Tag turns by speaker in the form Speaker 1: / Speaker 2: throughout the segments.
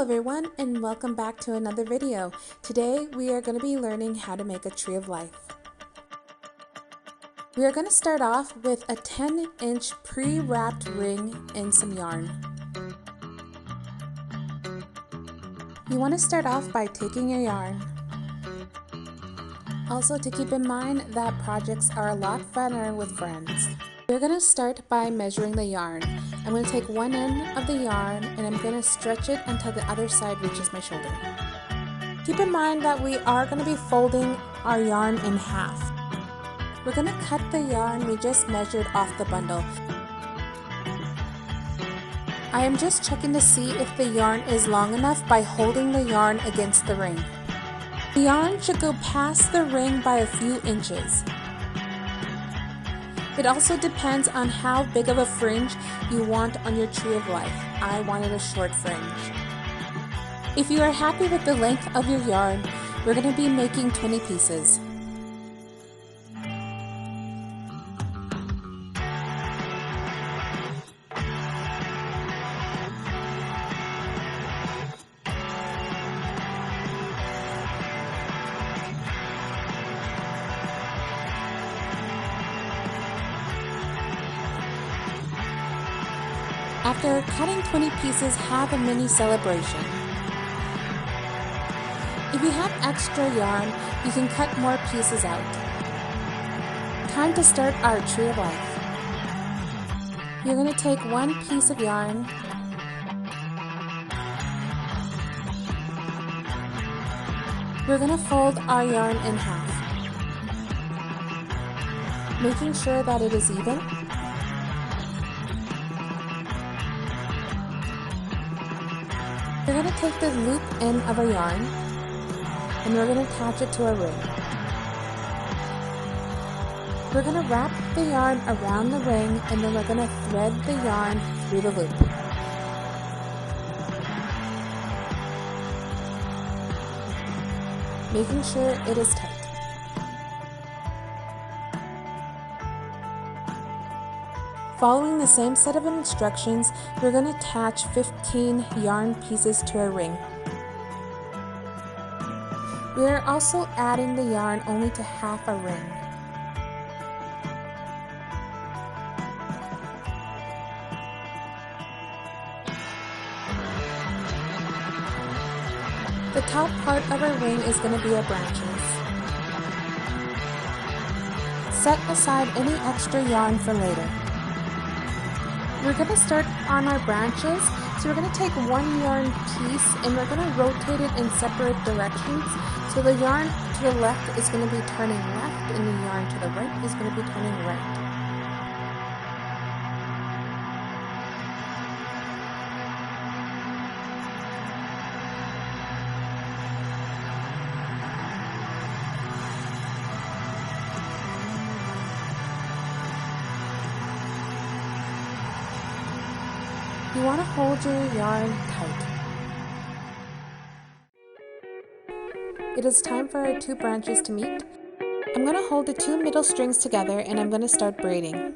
Speaker 1: Hello everyone and welcome back to another video. Today we are going to be learning how to make a tree of life. We are going to start off with a 10-inch pre-wrapped ring and some yarn. You want to start off by taking your yarn. Also to keep in mind that projects are a lot funner with friends. We're going to start by measuring the yarn. I'm going to take one end of the yarn and I'm going to stretch it until the other side reaches my shoulder. Keep in mind that we are going to be folding our yarn in half. We're going to cut the yarn we just measured off the bundle. I am just checking to see if the yarn is long enough by holding the yarn against the ring. The yarn should go past the ring by a few inches. It also depends on how big of a fringe you want on your tree of life. I wanted a short fringe. If you are happy with the length of your yarn, we're going to be making 20 pieces. After cutting 20 pieces, have a mini celebration. If you have extra yarn, you can cut more pieces out. Time to start our tree of life. You're going to take one piece of yarn, we're going to fold our yarn in half, making sure that it is even. We're going to take the loop end of our yarn and we're going to attach it to our ring. We're going to wrap the yarn around the ring and then we're going to thread the yarn through the loop. Making sure it is tight. Following the same set of instructions, we're going to attach 15 yarn pieces to our ring. We are also adding the yarn only to half a ring. The top part of our ring is going to be our branches. Set aside any extra yarn for later. We're going to start on our branches, so we're going to take one yarn piece and we're going to rotate it in separate directions. So the yarn to the left is going to be turning left and the yarn to the right is going to be turning right. You want to hold your yarn tight. It is time for our two branches to meet. I'm going to hold the two middle strings together and I'm going to start braiding.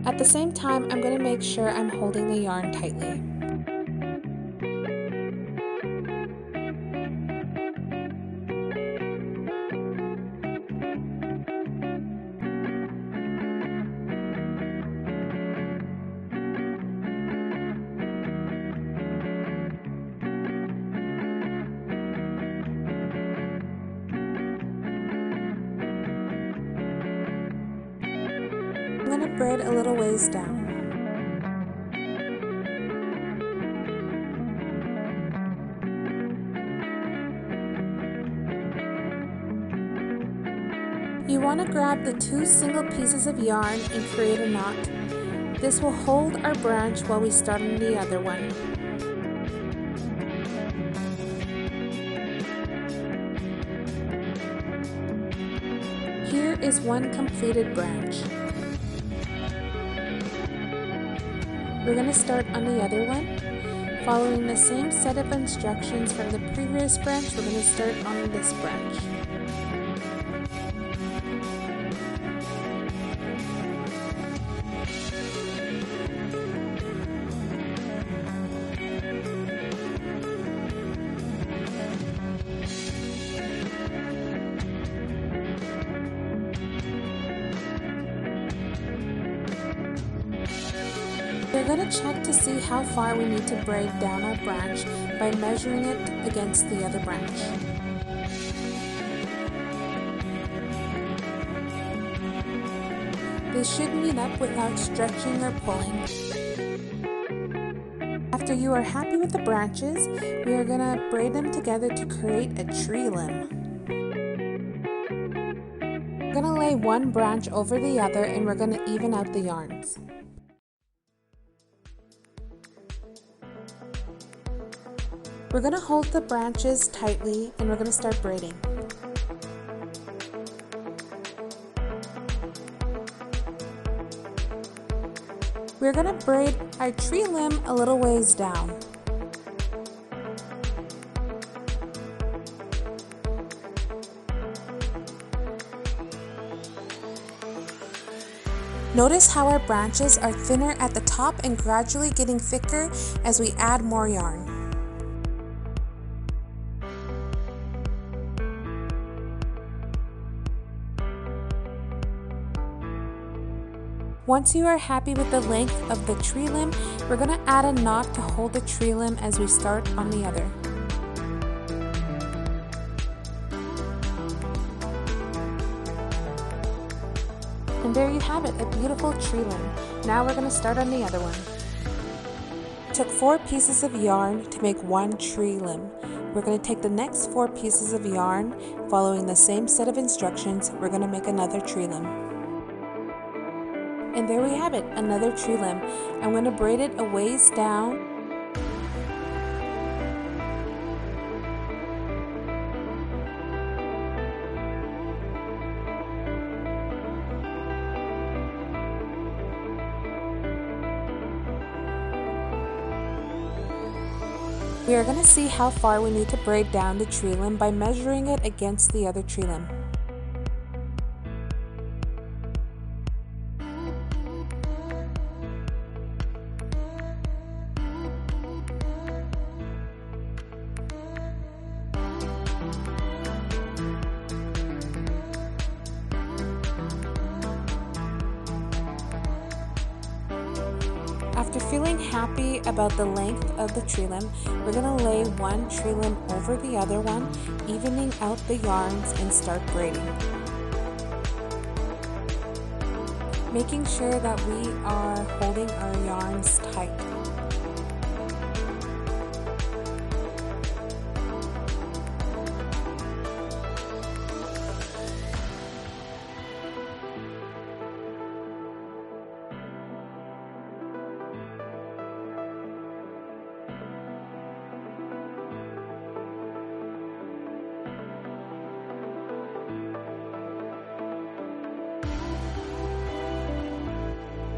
Speaker 1: At the same time, I'm going to make sure I'm holding the yarn tightly. I'm going to braid a little ways down. You want to grab the two single pieces of yarn and create a knot. This will hold our branch while we start on the other one. Here is one completed branch. We're going to start on the other one. Following the same set of instructions from the previous branch, we're going to start on this branch. We're going to check to see how far we need to braid down our branch by measuring it against the other branch. They should meet up without stretching or pulling. After you are happy with the branches, we are going to braid them together to create a tree limb. We're going to lay one branch over the other and we're going to even out the yarns. We're going to hold the branches tightly and we're going to start braiding. We're going to braid our tree limb a little ways down. Notice how our branches are thinner at the top and gradually getting thicker as we add more yarn. Once you are happy with the length of the tree limb, we're going to add a knot to hold the tree limb as we start on the other. And there you have it, a beautiful tree limb. Now we're going to start on the other one. I took 4 pieces of yarn to make one tree limb. We're going to take the next 4 pieces of yarn, following the same set of instructions, we're going to make another tree limb. And there we have it, another tree limb. I'm going to braid it a ways down. We are going to see how far we need to braid down the tree limb by measuring it against the other tree limb. After feeling happy about the length of the tree limb, we're going to lay one tree limb over the other one, evening out the yarns and start braiding. Making sure that we are holding our yarns tight.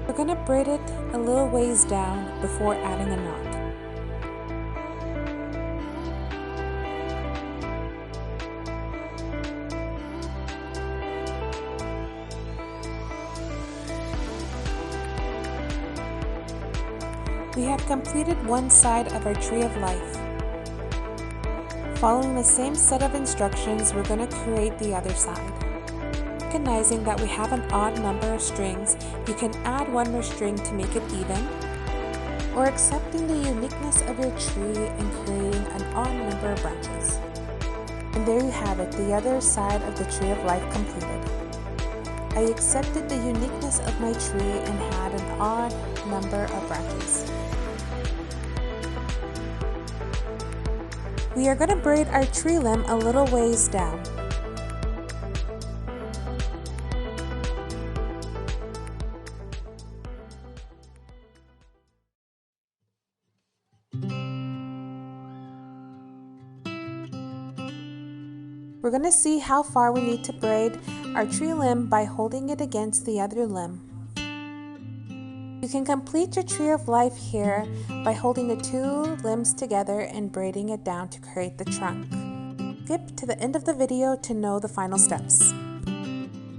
Speaker 1: We're going to braid it a little ways down before adding a knot. We have completed one side of our tree of life. Following the same set of instructions, we're going to create the other side. Recognizing that we have an odd number of strings, you can add one more string to make it even, or accepting the uniqueness of your tree and creating an odd number of branches. And there you have it, the other side of the tree of life completed. I accepted the uniqueness of my tree and had an odd number of branches. We are going to braid our tree limb a little ways down. We're going to see how far we need to braid our tree limb by holding it against the other limb. You can complete your tree of life here by holding the 2 limbs together and braiding it down to create the trunk. Skip to the end of the video to know the final steps.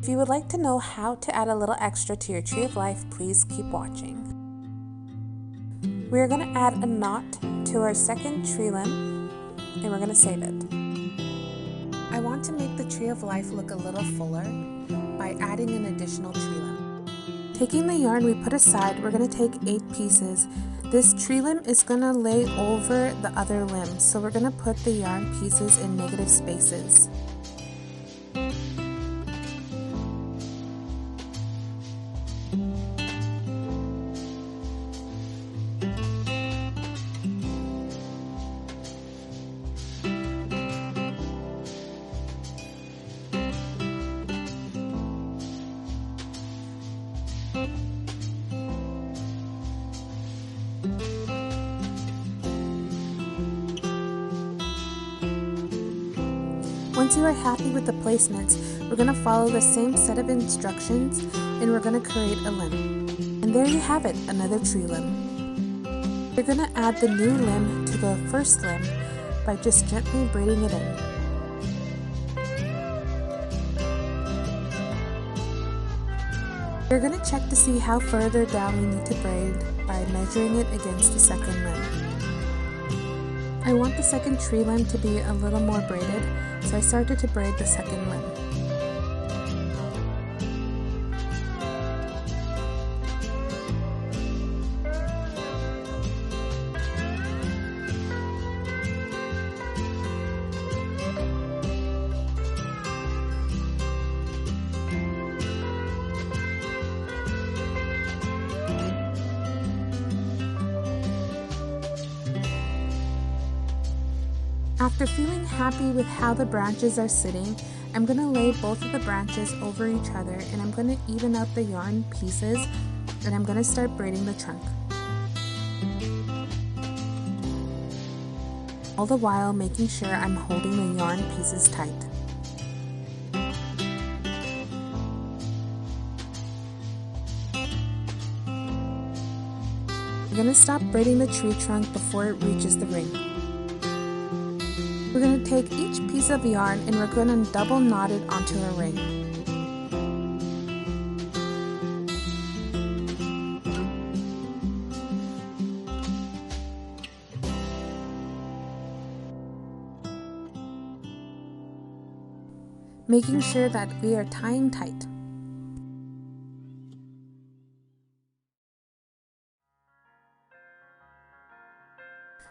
Speaker 1: If you would like to know how to add a little extra to your tree of life, please keep watching. We are going to add a knot to our second tree limb and we're going to save it. I want to make the tree of life look a little fuller by adding an additional tree limb. Taking the yarn we put aside, we're going to take 8 pieces. This tree limb is going to lay over the other limbs, so we're going to put the yarn pieces in negative spaces. Once you are happy with the placements, we're going to follow the same set of instructions and we're going to create a limb. And there you have it, another tree limb. You're going to add the new limb to the first limb by just gently braiding it in. You're going to check to see how further down we need to braid by measuring it against the second limb. I want the second tree limb to be a little more braided, so I started to braid the second limb. After feeling happy with how the branches are sitting, I'm going to lay both of the branches over each other and I'm going to even out the yarn pieces and I'm going to start braiding the trunk. All the while making sure I'm holding the yarn pieces tight. I'm going to stop braiding the tree trunk before it reaches the ring. We're going to take each piece of yarn and we're going to double knot it onto a ring. Making sure that we are tying tight.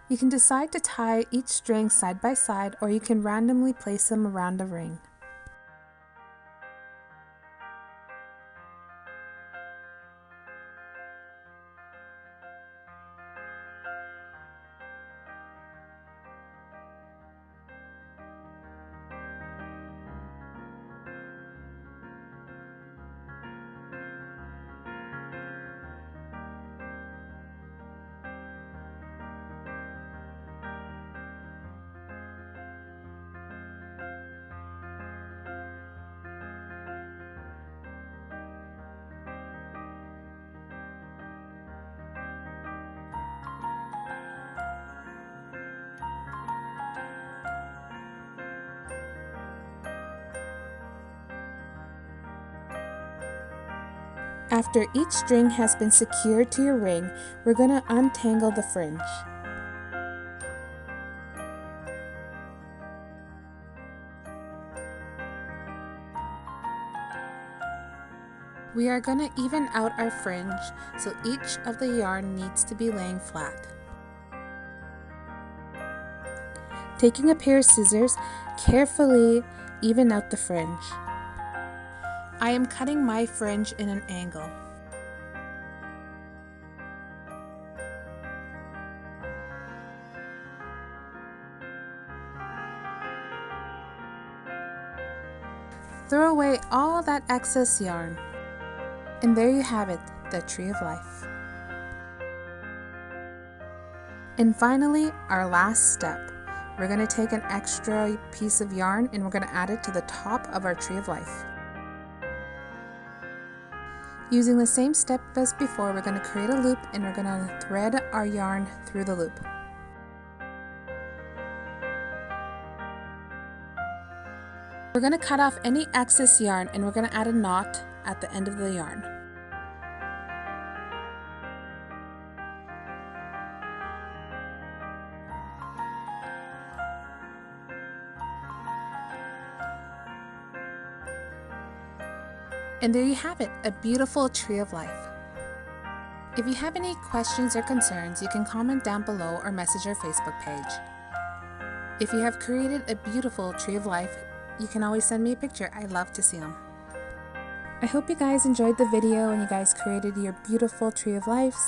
Speaker 1: You can decide to tie each string side by side, or you can randomly place them around a ring. After each string has been secured to your ring, we're going to untangle the fringe. We are going to even out our fringe, so each of the yarn needs to be laying flat. Taking a pair of scissors, carefully even out the fringe. I am cutting my fringe in an angle. Throw away all that excess yarn. And there you have it, the Tree of Life. And finally, our last step. We're going to take an extra piece of yarn and we're going to add it to the top of our Tree of Life. Using the same step as before, we're going to create a loop and we're going to thread our yarn through the loop. We're going to cut off any excess yarn and we're going to add a knot at the end of the yarn. And there you have it, a beautiful tree of life. If you have any questions or concerns, you can comment down below or message our Facebook page. If you have created a beautiful tree of life, you can always send me a picture. I love to see them. I hope you guys enjoyed the video and you guys created your beautiful tree of lives.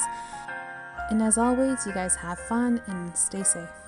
Speaker 1: And as always, you guys have fun and stay safe.